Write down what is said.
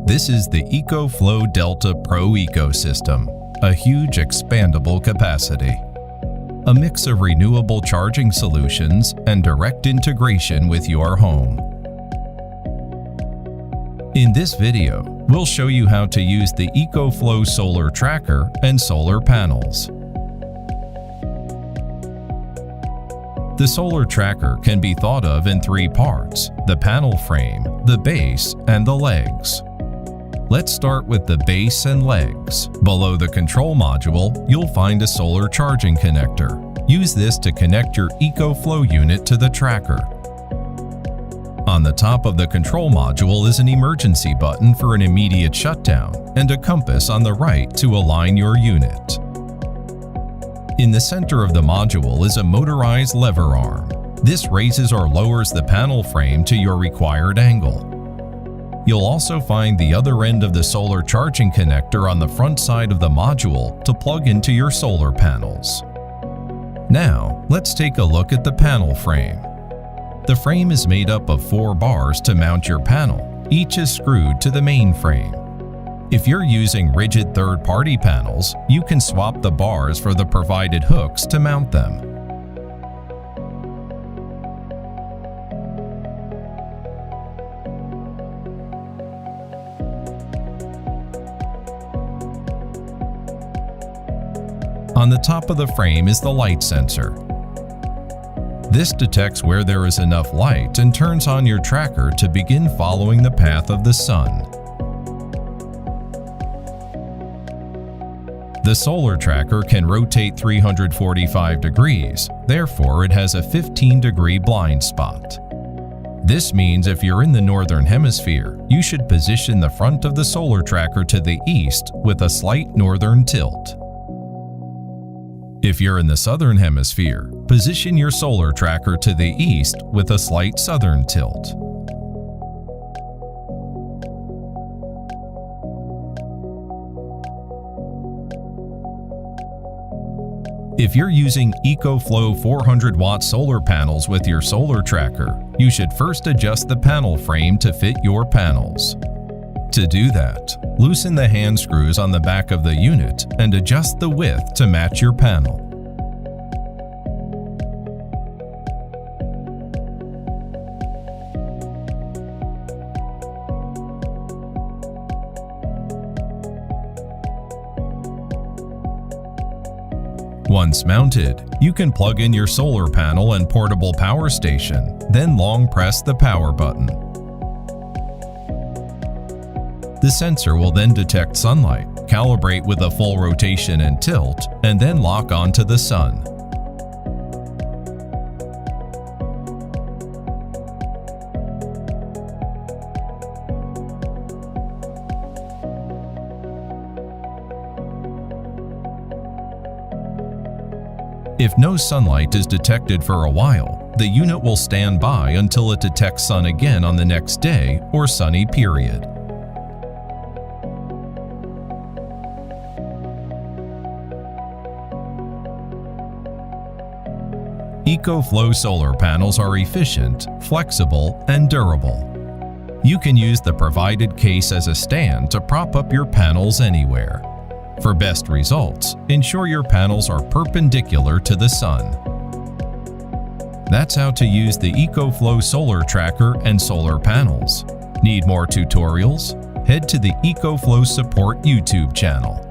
This is the EcoFlow Delta Pro ecosystem, a huge expandable capacity. A mix of renewable charging solutions and direct integration with your home. In this video, we'll show you how to use the EcoFlow solar tracker and solar panels. The solar tracker can be thought of in three parts: the panel frame, the base, and the legs. Let's start with the base and legs. Below the control module, you'll find a solar charging connector. Use this to connect your EcoFlow unit to the tracker. On the top of the control module is an emergency button for an immediate shutdown and a compass on the right to align your unit. In the center of the module is a motorized lever arm. This raises or lowers the panel frame to your required angle. You'll also find the other end of the solar charging connector on the front side of the module to plug into your solar panels. Now, let's take a look at the panel frame. The frame is made up of 4 bars to mount your panel. Each is screwed to the main frame. If you're using rigid third-party panels, you can swap the bars for the provided hooks to mount them. On the top of the frame is the light sensor. This detects where there is enough light and turns on your tracker to begin following the path of the sun. The solar tracker can rotate 345 degrees, therefore it has a 15-degree blind spot. This means if you're in the northern hemisphere, you should position the front of the solar tracker to the east with a slight northern tilt. If you're in the southern hemisphere, position your solar tracker to the east with a slight southern tilt. If you're using EcoFlow 400-watt solar panels with your solar tracker, you should first adjust the panel frame to fit your panels. To do that, loosen the hand screws on the back of the unit and adjust the width to match your panel. Once mounted, you can plug in your solar panel and portable power station, then long press the power button. The sensor will then detect sunlight, calibrate with a full rotation and tilt, and then lock onto the sun. If no sunlight is detected for a while, the unit will stand by until it detects sun again on the next day or sunny period. EcoFlow solar panels are efficient, flexible, and durable. You can use the provided case as a stand to prop up your panels anywhere. For best results, ensure your panels are perpendicular to the sun. That's how to use the EcoFlow solar tracker and solar panels. Need more tutorials? Head to the EcoFlow Support YouTube channel.